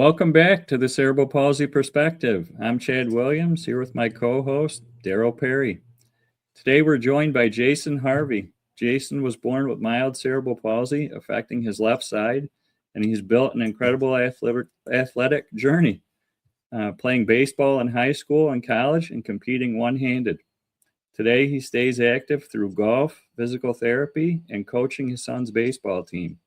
Welcome back to the Cerebral Palsy Perspective. I'm Chad Williams, here with my co-host, Daryl Perry. Today we're joined by Jason Harvey. Jason was born with mild cerebral palsy affecting his left side, and he's built an incredible athletic journey, playing baseball in high school and college and competing one-handed. Today he stays active through golf, physical therapy, and coaching his son's baseball team.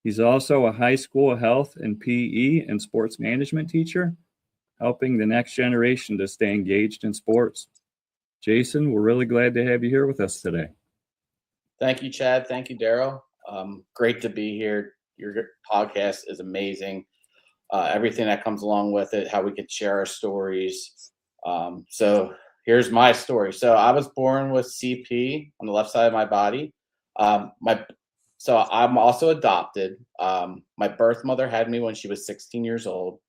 He's also a high school health and PE and sports management teacher, helping the next generation to stay engaged in sports. Jason, we're really glad to have you here with us today. Thank you, Chad. Thank you, Daryl. Great to be here. Your podcast is amazing. Everything that comes along with it, how we could share our stories. So here's my story. So I was born with CP on the left side of my body. So I'm also adopted. My birth mother had me when she was 16 years old.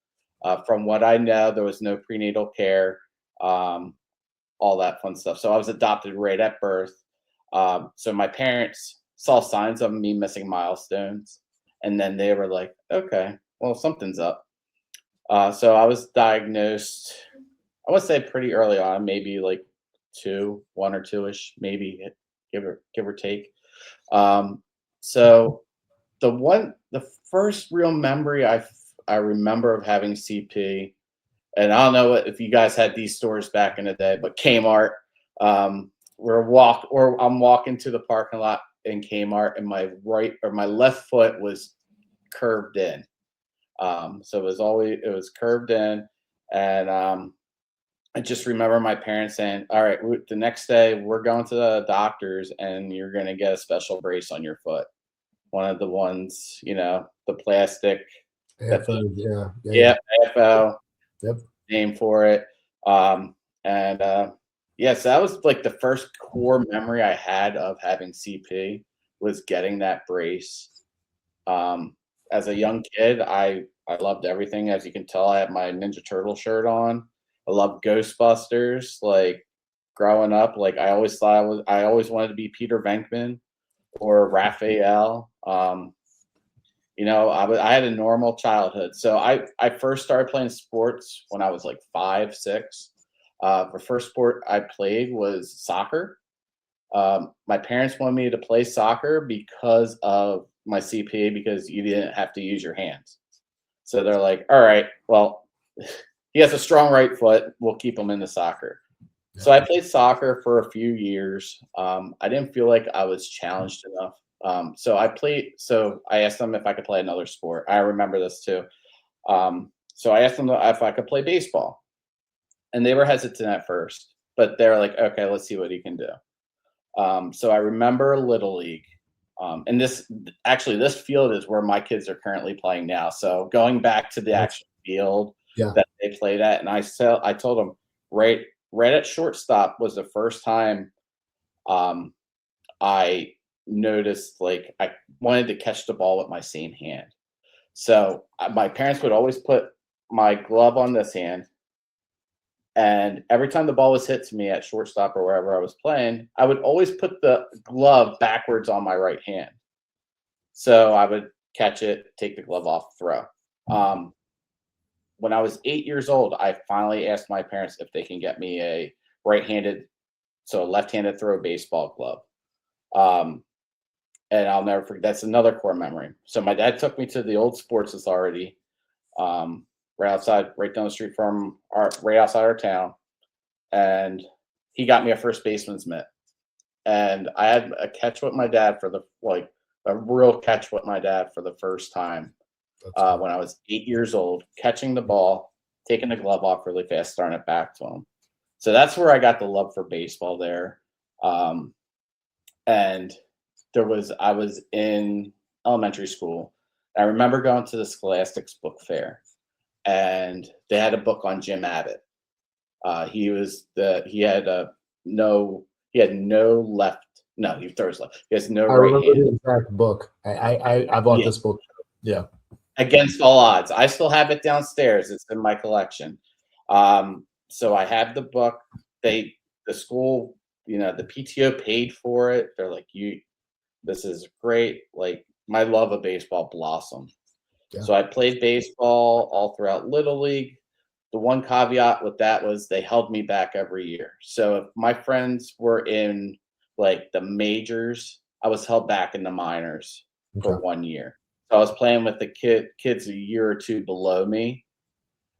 From what I know, there was no prenatal care, all that fun stuff. So I was adopted right at birth. So my parents saw signs of me missing milestones, and then they were like, okay, well, something's up. So I was diagnosed, I would say pretty early on, maybe like 1 or 2-ish, maybe give or take. So the first real memory I remember of having CP, and I don't know if you guys had these stores back in the day, but Kmart, I'm walking to the parking lot in Kmart, and my left foot was curved in. So it was curved in, and I just remember my parents saying, all right, the next day we're going to the doctors and you're going to get a special brace on your foot. One of the ones, the plastic. AFO, yeah. AFO. Yep. Name for it. So that was like the first core memory I had of having CP was getting that brace. As a young kid, I loved everything. As you can tell, I had my Ninja Turtle shirt on. I loved Ghostbusters. Like growing up, like I always wanted to be Peter Venkman or Raphael. I had a normal childhood. So I first started playing sports when I was like 5, 6. The first sport I played was soccer. My parents wanted me to play soccer because of my CPA, because you didn't have to use your hands. So they're like, all right, well, he has a strong right foot. We'll keep him into soccer. So I played soccer for a few years. I didn't feel like I was challenged enough. So I asked them if I could play another sport. I remember this too. So I asked them if I could play baseball, and they were hesitant at first, but they're like, okay, let's see what he can do. So I remember Little League. And this field is where my kids are currently playing now. So going back to the actual field that they played at, and I told them right at shortstop was the first time I noticed like I wanted to catch the ball with my same hand. So my parents would always put my glove on this hand, and every time the ball was hit to me at shortstop or wherever I was playing, I would always put the glove backwards on my right hand. So I would catch it, take the glove off, throw. When I was 8 years old, I finally asked my parents if they can get me a left-handed throw baseball glove. And I'll never forget, that's another core memory. So my dad took me to the old Sports Authority, right down the street from right outside our town. And he got me a first baseman's mitt. And I had a catch with my dad a real catch with my dad for the first time when I was 8 years old, catching the ball, taking the glove off really fast, starting it back to him. So that's where I got the love for baseball there. And I was in elementary school. I remember going to the Scholastics book fair, and they had a book on Jim Abbott. He had no left. No, he throws left. He has no right hand. I remember the exact book. I bought this book. Yeah. Against all odds. I still have it downstairs. It's in my collection. So I have the book. The school, the PTO paid for it. They're like, this is great. Like, my love of baseball blossomed. Yeah. So I played baseball all throughout Little League. The one caveat with that was they held me back every year. So if my friends were in like the majors, I was held back in the minors for 1 year. So I was playing with the kids a year or two below me.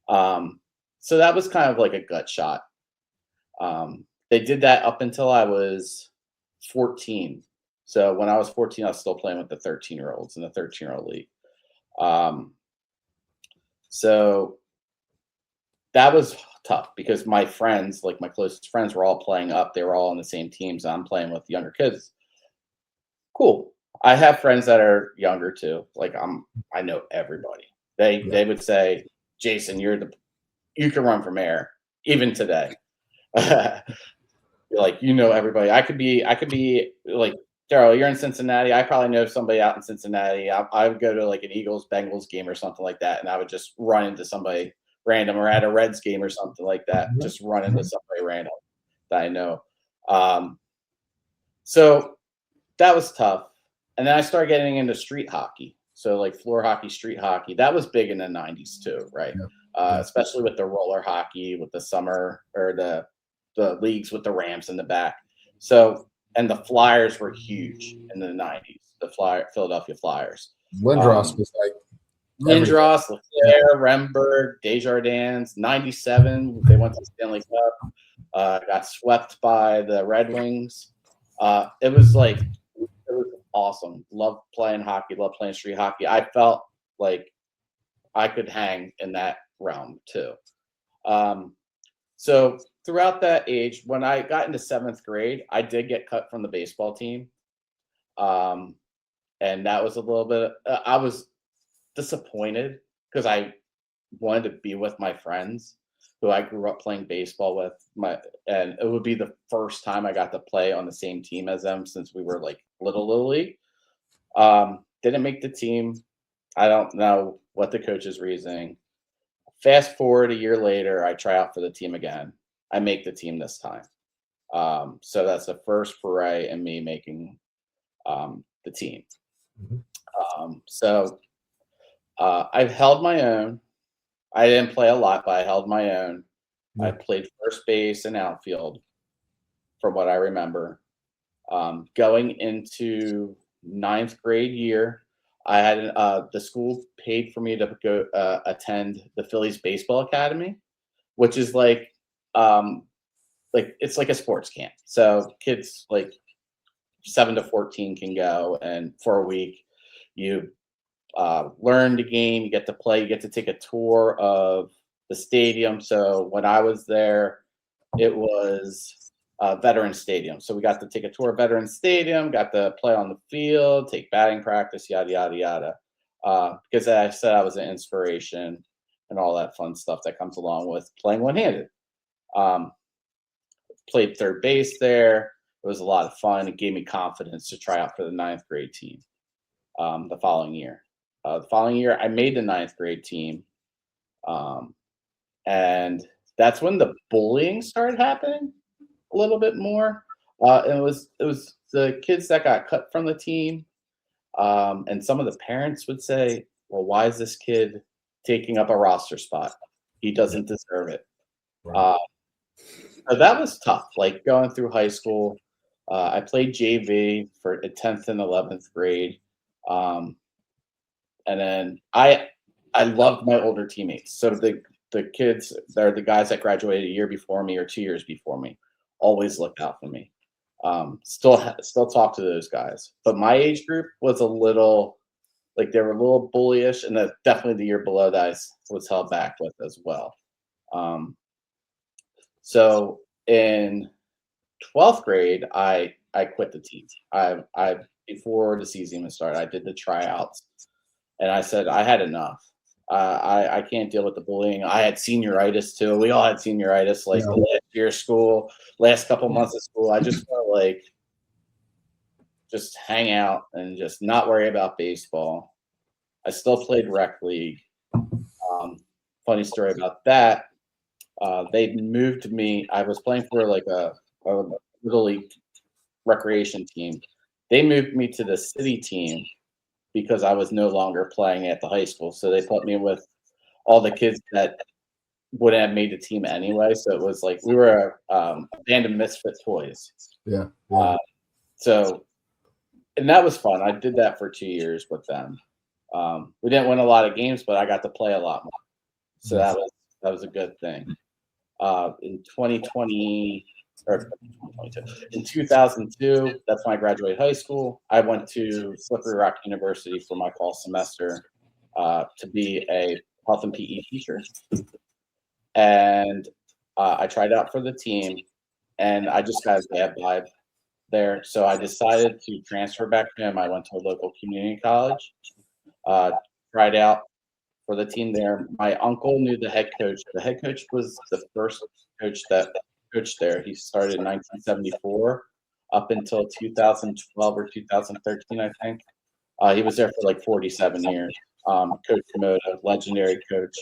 So that was kind of like a gut shot. They did that up until I was 14. So when I was 14, I was still playing with the 13-year-olds in the 13-year-old league. So that was tough because my friends, like my closest friends, were all playing up. They were all on the same teams. I'm playing with younger kids. Cool. I have friends that are younger too. Like I know everybody. They would say, Jason, you can run for mayor even today. Like, you know, everybody. I could be like, Daryl, you're in Cincinnati. I probably know somebody out in Cincinnati. I would go to like an Eagles-Bengals game or something like that, and I would just run into somebody random, or at a Reds game or something like that, just run into somebody random that I know. So that was tough. And then I started getting into street hockey. So like floor hockey, street hockey. That was big in the 90s too, right? Especially with the roller hockey, with the summer, or the leagues with the ramps in the back. So, and the Flyers were huge in the 90s, the Philadelphia Flyers. Windross was like Windross, Leclerc, Remberg, Desjardins. 97, they went to the Stanley Cup. Got swept by the Red Wings. It was awesome. Loved playing hockey. Loved playing street hockey. I felt like I could hang in that realm too. So throughout that age, when I got into 7th grade, I did get cut from the baseball team. And that was a little bit, I was disappointed because I wanted to be with my friends who I grew up playing baseball with. And it would be the first time I got to play on the same team as them since we were like little league. Didn't make the team. I don't know what the coach's reasoning. Fast forward a year later, I try out for the team again. I make the team this time. So that's the first foray in me making the team. So I've held my own. I didn't play a lot, but I held my own. I played first base and outfield, from what I remember. Going into 9th grade year, I had the school paid for me to go attend the Phillies Baseball Academy, which is like it's like a sports camp. So kids like 7 to 14 can go, and for a week you learn the game, you get to play, you get to take a tour of the stadium. So when I was there, it was Veterans Stadium. So we got to take a tour of Veterans Stadium, got to play on the field, take batting practice, yada, yada, yada. Because as I said, I was an inspiration and all that fun stuff that comes along with playing one-handed. Played third base there. It was a lot of fun. It gave me confidence to try out for the 9th grade team the following year. The following year, I made the 9th grade team. And that's when the bullying started happening a little bit more. And it was the kids that got cut from the team. And some of the parents would say, well, why is this kid taking up a roster spot? He doesn't deserve it. Right. So that was tough. Like going through high school, I played JV for 10th and 11th grade. And then I loved my older teammates. So the kids, they're the guys that graduated a year before me or 2 years before me, always looked out for me. Still talk to those guys. But my age group was a little, like they were a little bullyish, and that's definitely the year below that I was held back with as well. So in 12th grade, I quit the team. I before the season even started, I did the tryouts, and I said I had enough. I can't deal with the bullying. I had senioritis too. We all had senioritis, like the last year of school, last couple months of school. I just felt like just hang out and just not worry about baseball. I still played rec league. Funny story about that. They moved me. I was playing for like a little league recreation team. They moved me to the city team because I was no longer playing at the high school. So they put me with all the kids that wouldn't have made the team anyway. So it was like we were a band of misfit toys. Yeah. And that was fun. I did that for 2 years with them. We didn't win a lot of games, but I got to play a lot more. So that was a good thing. In 2020 or 2022, in 2002, that's when I graduated high school. I went to Slippery Rock University for my fall semester to be a health and PE teacher. And I tried out for the team, and I just got a bad vibe there. So I decided to transfer back to him. I went to a local community college, tried out for the team there. My uncle knew the head coach. The head coach was the first coach that coached there. He started in 1974 up until 2012 or 2013, I think. He was there for like 47 years. Coach Komodo, legendary coach.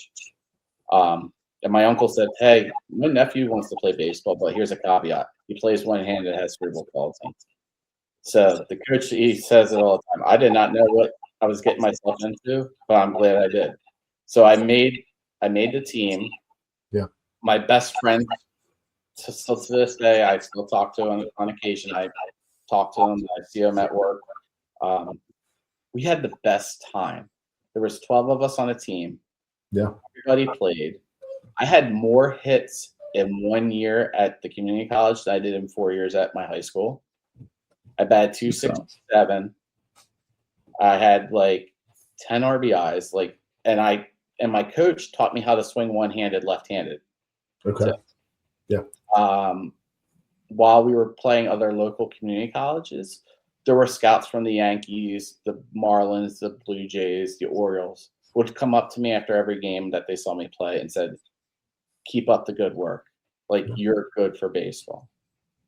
And my uncle said, "Hey, my nephew wants to play baseball, but here's a caveat. He plays one-handed, has cerebral palsy." So the coach, he says it all the time. I did not know what I was getting myself into, but I'm glad I did. So I made the team. Yeah. My best friend, still to this day, I still talk to him on occasion. I talk to him. I see him at work. We had the best time. There was 12 of us on a team. Yeah. Everybody played. I had more hits in 1 year at the community college than I did in 4 years at my high school. I batted 267. I had like 10 RBIs. And my coach taught me how to swing one-handed, left-handed. Okay. So, yeah. While we were playing other local community colleges, there were scouts from the Yankees, the Marlins, the Blue Jays, the Orioles would come up to me after every game that they saw me play and said, "Keep up the good work. Like, you're good for baseball."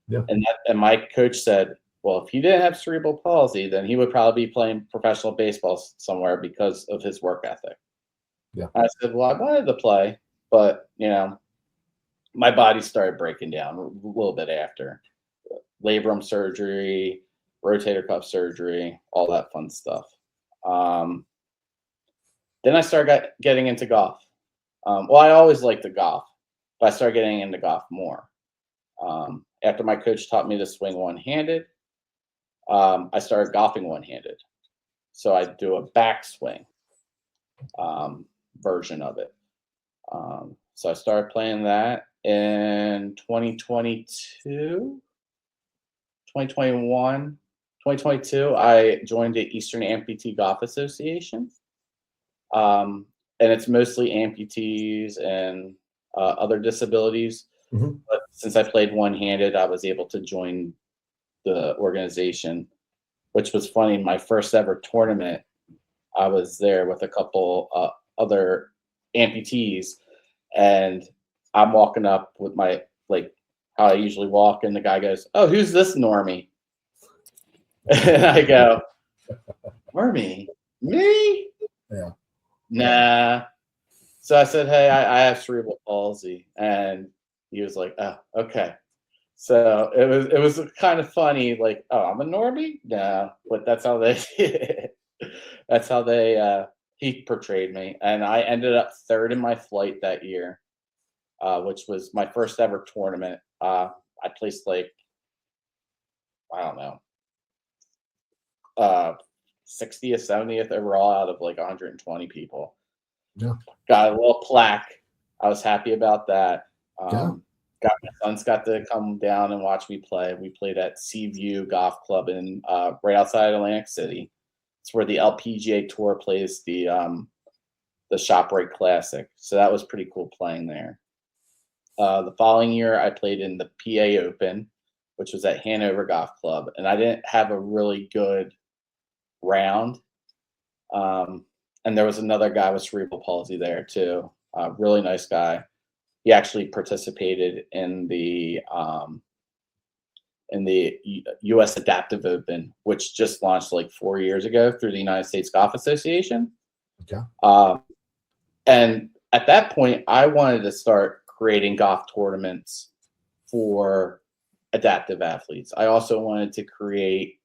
Yeah. And my coach said, "Well, if he didn't have cerebral palsy, then he would probably be playing professional baseball somewhere because of his work ethic." Yeah. I said, "Well, I wanted to play, but my body started breaking down a little bit after labrum surgery, rotator cuff surgery, all that fun stuff." Then I started getting into golf. Well, I always liked the golf, but I started getting into golf more. After my coach taught me to swing one-handed, I started golfing one-handed. So I do a backswing version of it. So I started playing that in 2022, 2021, 2022. I joined the Eastern Amputee Golf Association. And it's mostly amputees and other disabilities. Mm-hmm. But since I played one-handed, I was able to join the organization, which was funny. My first ever tournament, I was there with a couple other amputees, and I'm walking up with my, like, how I usually walk, and the guy goes, "Oh, who's this normie?" And I go, "Normie? Me? Yeah. Nah." So I said, "Hey, I have cerebral palsy," and he was like, "Oh, okay." So it was kind of funny, like, "Oh, I'm a normie?" No, but that's how he portrayed me, and I ended up third in my flight that year, which was my first ever tournament. I placed like, I don't know, 60th, 70th overall out of like 120 people. Yeah. Got a little plaque. I was happy about that. Yeah. My sons got to come down and watch me play. We played at Seaview Golf Club in right outside Atlantic City. It's where the LPGA Tour plays the ShopRite Classic. So that was pretty cool playing there. The following year, I played in the PA Open, which was at Hanover Golf Club, and I didn't have a really good round. And there was another guy with cerebral palsy there too. Really nice guy. He actually participated in the U.S. Adaptive Open, which just launched like 4 years ago through the United States Golf Association. Okay. And at that point, I wanted to start creating golf tournaments for adaptive athletes. I also wanted to create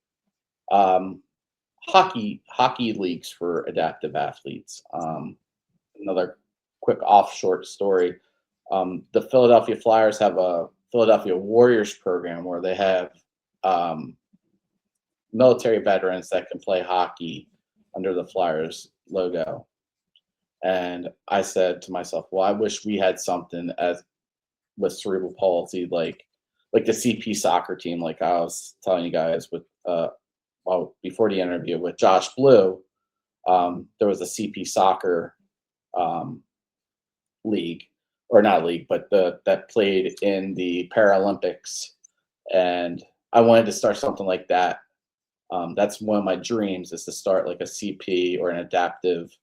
hockey leagues for adaptive athletes. Another quick off-short story. The Philadelphia Flyers have a Philadelphia Warriors program where they have military veterans that can play hockey under the Flyers logo. And I said to myself, well, I wish we had something as with cerebral palsy, like the CP soccer team, like I was telling you guys with before the interview with Josh Blue. There was a CP soccer league, or not league, but that played in the Paralympics, and I wanted to start something like that. That's one of my dreams, is to start like a CP or an adaptive,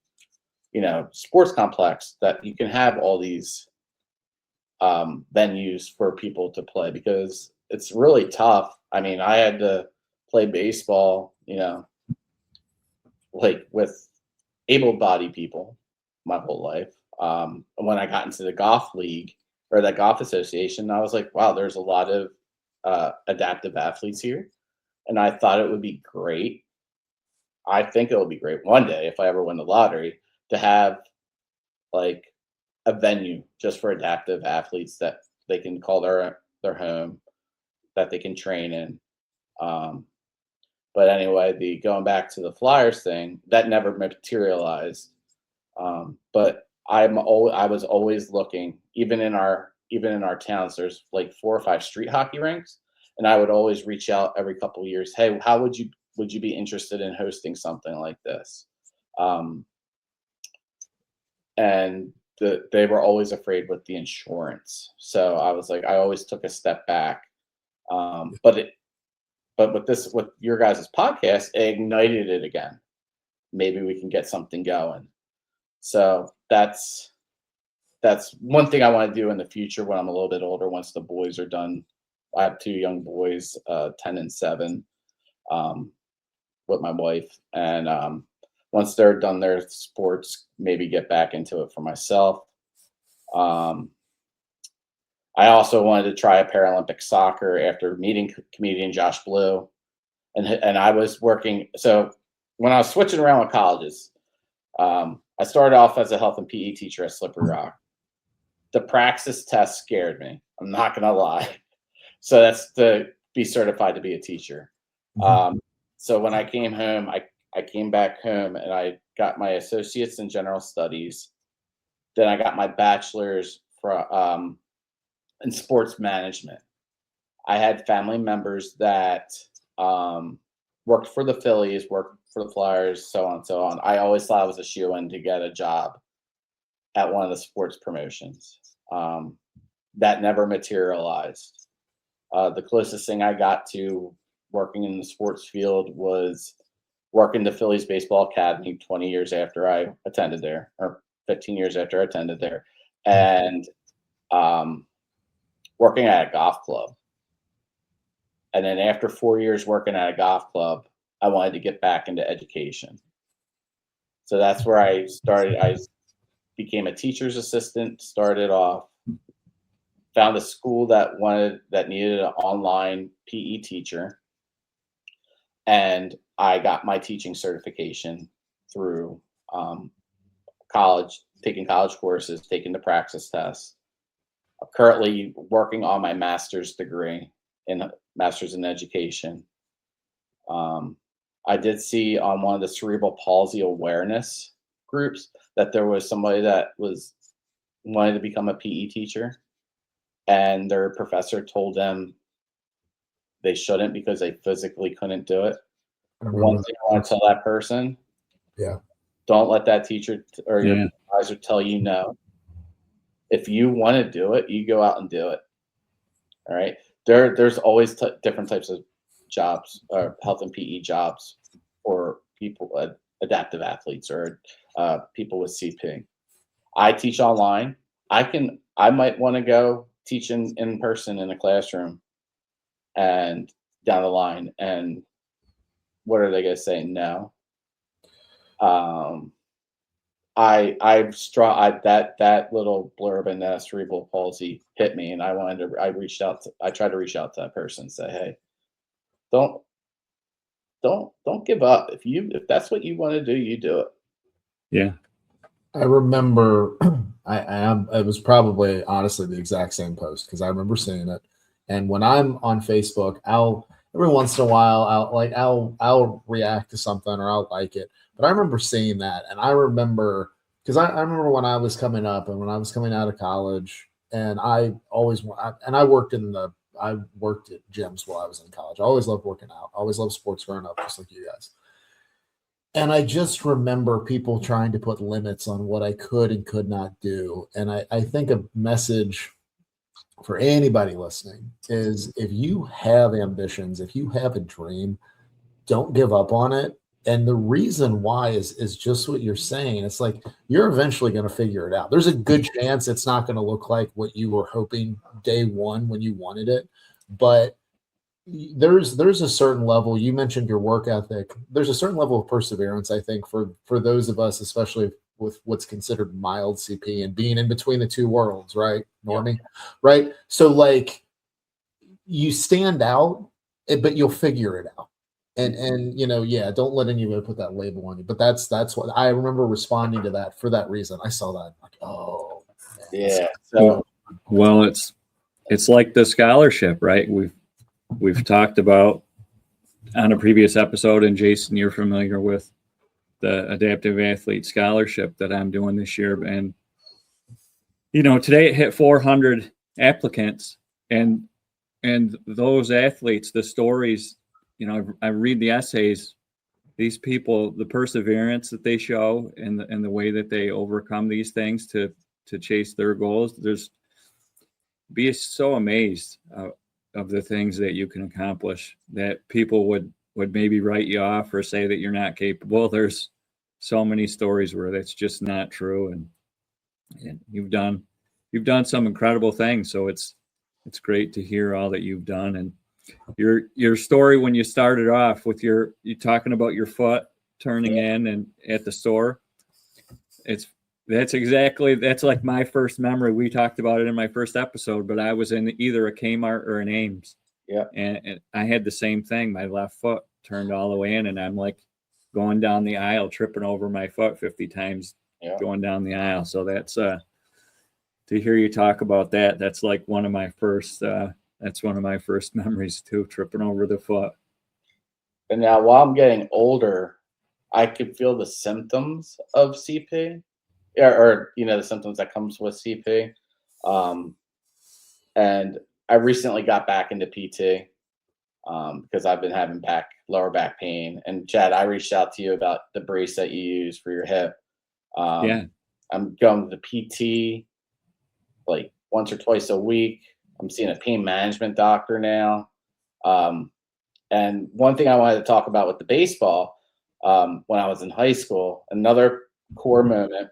sports complex that you can have all these venues for people to play, because it's really tough. I mean, I had to play baseball, like with able-bodied people my whole life. When I got into the golf league or the golf association, I was like, wow, there's a lot of adaptive athletes here. And I thought it would be great. I think it will be great one day if I ever win the lottery to have like a venue just for adaptive athletes that they can call their home, that they can train in. But anyway, going back to the Flyers thing, that never materialized. But I was always looking, even in our towns, there's like 4 or 5 street hockey rinks, and I would always reach out every couple of years. Hey, how would you be interested in hosting something like this? And they were always afraid with the insurance. So I was like, I always took a step back. But with your guys' podcast, it ignited it again. Maybe we can get something going. So that's one thing I want to do in the future when I'm a little bit older, once the boys are done. I have 2 young boys, 10 and 7, with my wife. And once they're done their sports, maybe get back into it for myself. I also wanted to try a Paralympic soccer after meeting comedian Josh Blue. And I was working. So when I was switching around with colleges, I started off as a health and PE teacher at Slippery Rock. The praxis test scared me. I'm not going to lie. So that's to be certified to be a teacher. So when I came home, I came back home and I got my associates in general studies. Then I got my bachelor's in sports management. I had family members that worked for the Phillies, worked for the Flyers, so on and so on. I always thought I was a shoo-in to get a job at one of the sports promotions. That never materialized. The closest thing I got to working in the sports field was working the Phillies Baseball Academy 20 years after I attended there, or 15 years after I attended there, and working at a golf club. And then after 4 years working at a golf club, I wanted to get back into education. So that's where I started. I became a teacher's assistant, started off, found a school that needed an online PE teacher. And I got my teaching certification through college, taking college courses, taking the praxis test. I'm currently working on my master's degree master's in education. I did see on one of the cerebral palsy awareness groups that there was somebody that wanted to become a PE teacher, and their professor told them they shouldn't because they physically couldn't do it. One thing I want to tell that person: don't let that teacher or your advisor tell you no. If you want to do it, you go out and do it. All right. There's always different types of jobs, health and PE jobs for people, adaptive athletes or people with CP. I teach online. I might want to go teach in person in a classroom and down the line. And what are they going to say? No. That little blurb in that cerebral palsy hit me, and I tried to reach out to that person and say, hey, don't don't give up. If that's what you want to do, you do it. Yeah. I remember it was probably honestly the exact same post because I remember seeing it. And when I'm on Facebook, every once in a while I'll react to something or I'll like it. But I remember seeing that, and I remember because I remember when I was coming up and when I was coming out of college, and I worked at gyms while I was in college. I always loved working out. I always loved sports growing up, just like you guys. And I just remember people trying to put limits on what I could and could not do. And I think a message for anybody listening is if you have ambitions, if you have a dream, don't give up on it. And the reason why is just what you're saying. It's like you're eventually going to figure it out. There's a good chance it's not going to look like what you were hoping day one when you wanted it. But there's a certain level. You mentioned your work ethic. There's a certain level of perseverance, I think, for those of us, especially with what's considered mild CP and being in between the two worlds, right, Normie? Yeah. Right? So, like, you stand out, but you'll figure it out. And don't let anybody put that label on you. But that's what I remember responding to that for that reason. I saw that, like, oh, man. Yeah. So, well, it's like the scholarship, right? We've talked about on a previous episode, and Jason, you're familiar with the Adaptive Athlete Scholarship that I'm doing this year. And, today it hit 400 applicants, and those athletes, the stories, I read the essays, these people, the perseverance that they show and the way that they overcome these things to chase their goals. Be so amazed of the things that you can accomplish that people would maybe write you off or say that you're not capable. There's so many stories where that's just not true. And you've done some incredible things. So it's great to hear all that you've done. And your story when you started off with you talking about your foot turning in and at the store, that's like my first memory. We talked about it in my first episode, but I was in either a Kmart or an Ames. Yeah. And I had the same thing. My left foot turned all the way in, and I'm like going down the aisle, tripping over my foot 50 times going down the aisle. So that's to hear you talk about that. That's like one of my first memories too, tripping over the foot. And now while I'm getting older, I could feel the symptoms of CP. Or the symptoms that comes with CP. And I recently got back into PT because I've been having lower back pain. And Chad, I reached out to you about the brace that you use for your hip. I'm going to the PT like once or twice a week. I'm seeing a pain management doctor now. And one thing I wanted to talk about with the baseball, when I was in high school, another core moment,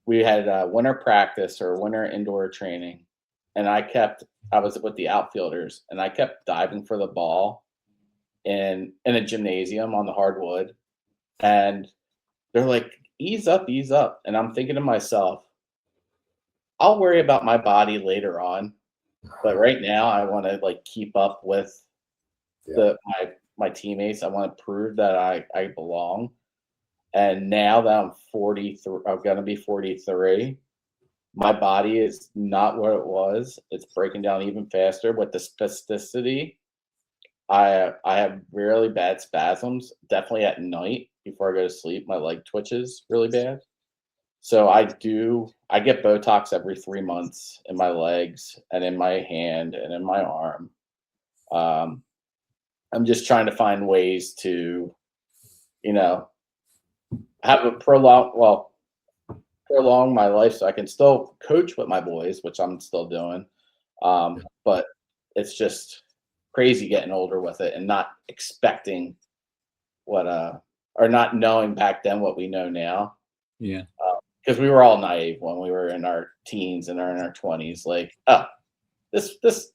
we had winter practice or winter indoor training, and I was with the outfielders, and I kept diving for the ball in a gymnasium on the hardwood, and they're like, ease up. And I'm thinking to myself, I'll worry about my body later on, but right now I want to like keep up with my teammates. I want to prove that I belong. And now that I'm 43, I'm going to be 43, my body is not what it was. It's breaking down even faster with the spasticity. I have really bad spasms, definitely at night before I go to sleep. My leg twitches really bad. So I get Botox every 3 months in my legs and in my hand and in my arm. I'm just trying to find ways to, have a prolong my life so I can still coach with my boys, which I'm still doing. But it's just crazy getting older with it and not expecting or not knowing back then what we know now. Yeah. Because we were all naive when we were in our teens and in our 20s. Like, this,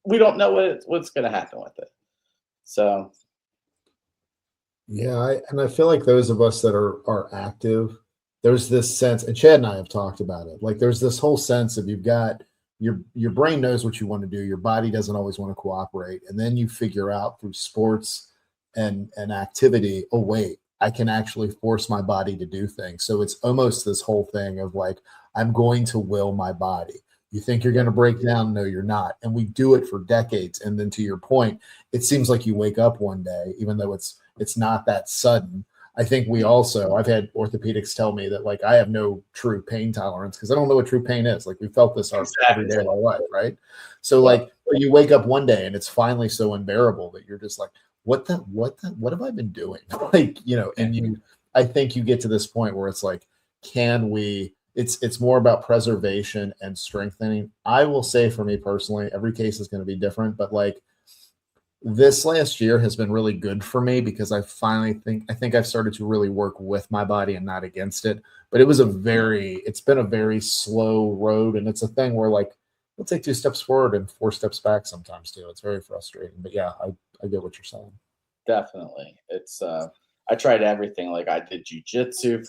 we don't know what's going to happen with it. So. Yeah, I feel like those of us that are active, there's this sense, and Chad and I have talked about it. Like there's this whole sense of you've got your brain knows what you want to do, your body doesn't always want to cooperate, and then you figure out through sports and activity, oh wait, I can actually force my body to do things. So it's almost this whole thing of like, I'm going to will my body. You think you're going to break down? No, you're not. And we do it for decades. And then to your point, it seems like you wake up one day, even though it's not that sudden. I think I've had orthopedics tell me that like I have no true pain tolerance because I don't know what true pain is. Like we felt this every day of our life, right? So like you wake up one day and it's finally so unbearable that you're just like, what have I been doing? Like, and I think you get to this point where it's like, it's more about preservation and strengthening. I will say for me personally, every case is going to be different, but like this last year has been really good for me because I think I've started to really work with my body and not against it. But it's been a very slow road. And it's a thing where like, we'll take 2 steps forward and 4 steps back sometimes too. It's very frustrating, but yeah, I get what you're saying. Definitely. It's, I tried everything. Like I did jujitsu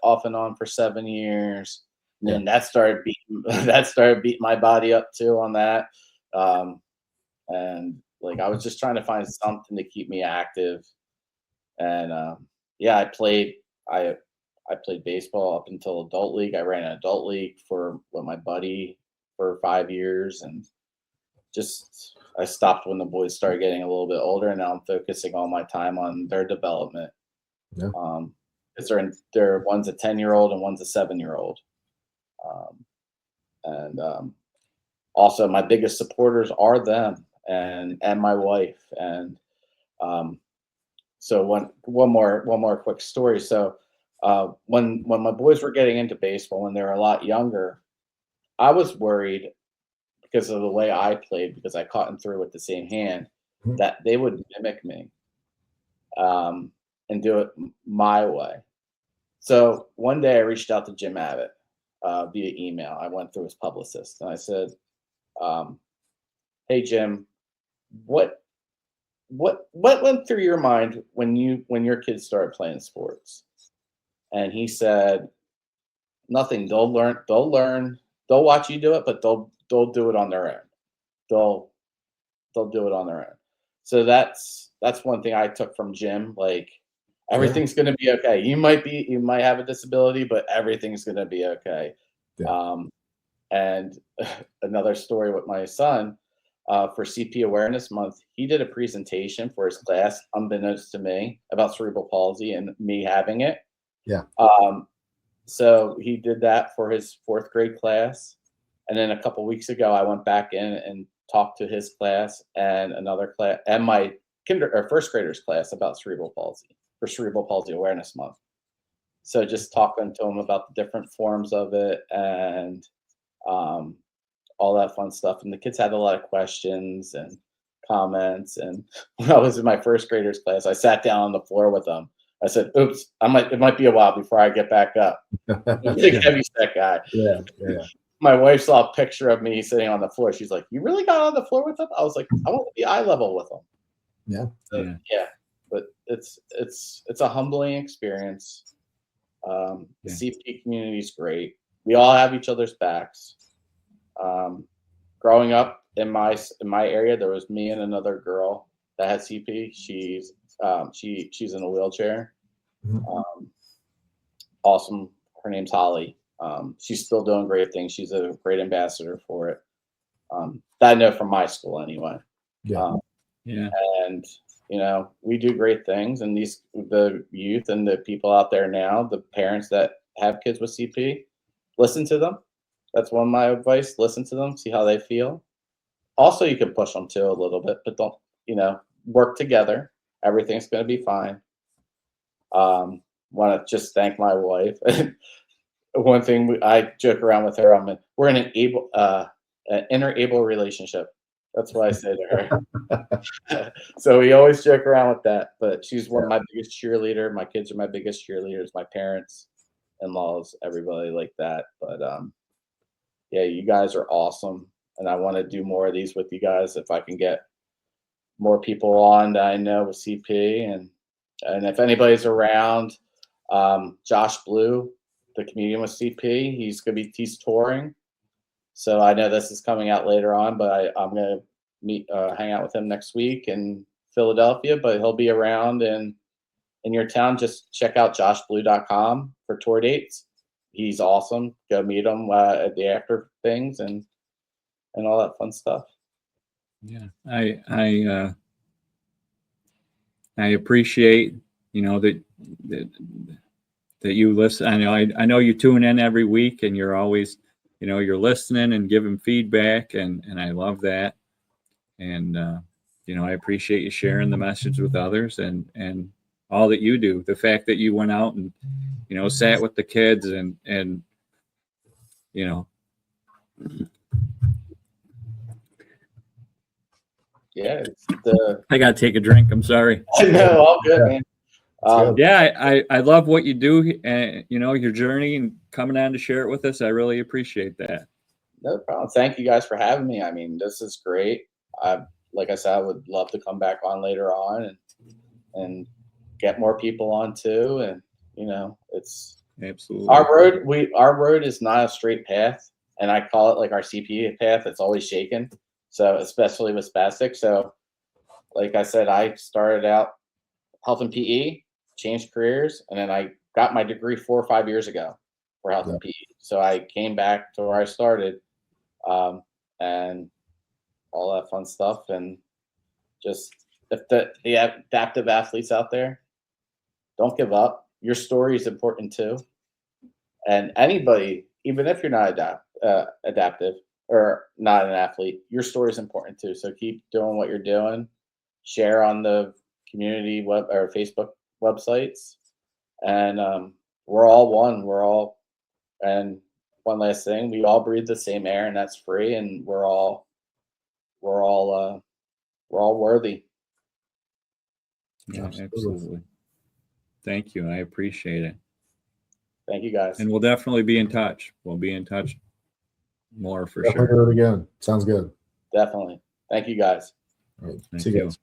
off and on for 7 years. And then that started beating my body up too on that. And like, I was just trying to find something to keep me active. And, I played baseball up until adult league. I ran an adult league with my buddy for 5 years, and I stopped when the boys started getting a little bit older, and now I'm focusing all my time on their development. Yeah. Because they're one's a 10-year-old and one's a 7-year-old. Also my biggest supporters are them and my wife. And so one more quick story. So when my boys were getting into baseball when they were a lot younger, I was worried because of the way I played, because I caught and threw with the same hand, that they would mimic me and do it my way. So one day I reached out to Jim Abbott via email. I went through his publicist and I said, "Hey Jim, what went through your mind when your kids started playing sports?" And he said, "Nothing. They'll learn. They'll watch you do it, but they'll do it on their own. They'll do it on their own." So that's one thing I took from Jim. Like, everything's going to be okay. You might have a disability, but everything's going to be okay. Yeah. And another story with my son, for CP Awareness Month, he did a presentation for his class, unbeknownst to me, about cerebral palsy and me having it. Yeah. So he did that for his 4th grade class. And then a couple weeks ago, I went back in and talked to his class and another class and my first graders class about cerebral palsy for Cerebral Palsy Awareness Month. So just talking to them about the different forms of it and all that fun stuff. And the kids had a lot of questions and comments. And when I was in my first graders class, I sat down on the floor with them. I said, "Oops, it might be a while before I get back up." Big heavy set guy. Yeah. My wife saw a picture of me sitting on the floor. She's like, "You really got on the floor with them?" I was like, "I want to be eye level with them." Yeah. But it's a humbling experience. The CP community is great. We all have each other's backs. Growing up in my area, there was me and another girl that had CP. She's in a wheelchair. Awesome. Her name's Holly. She's still doing great things. She's a great ambassador for it. That I know from my school anyway. And we do great things, and the youth and the people out there now, the parents that have kids with CP, listen to them. That's one of my advice. Listen to them, see how they feel. Also, you can push them too a little bit, but don't, work together. Everything's going to be fine. Want to just thank my wife. One thing I joke around with her, we're in an inner-able relationship. That's what I say to her. So we always joke around with that. But she's one of my biggest cheerleader. My kids are my biggest cheerleaders. My parents, in-laws, everybody like that. But you guys are awesome, and I want to do more of these with you guys if I can get more people on that I know with CP. And if anybody's around, Josh Blue, the comedian with CP, he's touring. So I know this is coming out later on, but I'm going to hang out with him next week and Philadelphia, but he'll be around in your town. Just check out joshblue.com for tour dates. He's awesome. Go meet him at the after things and all that fun stuff. Yeah, I appreciate, that you listen. I know you tune in every week, and you're always, you're listening and giving feedback, and I love that. And I appreciate you sharing the message with others and all that you do. The fact that you went out and sat with the kids and Yeah, I gotta take a drink. I'm sorry. No, all good, man. I love what you do, and your journey and coming on to share it with us. I really appreciate that. No problem. Thank you guys for having me. I mean, this is great. Like I said, I would love to come back on later on and get more people on too. And it's absolutely our road is not a straight path, and I call it like our CP path. It's always shaken. So especially with spastic. So like I said, I started out health and PE, changed careers, and then I got my degree 4 or 5 years ago for health and PE. So I came back to where I started, and all that fun stuff. And just if the adaptive athletes out there, don't give up. Your story is important too. And anybody, even if you're not adaptive or not an athlete, your story is important too. So keep doing what you're doing. Share on the community web or Facebook websites, and we're all one. And one last thing, we all breathe the same air, and that's free. And we're all worthy. Yeah, absolutely. Thank you. I appreciate it. Thank you, guys. And we'll definitely be in touch. We'll be in touch more for Definitely sure. do it again. Sounds good. Definitely. Thank you, guys. All right. Thank See you you. guys.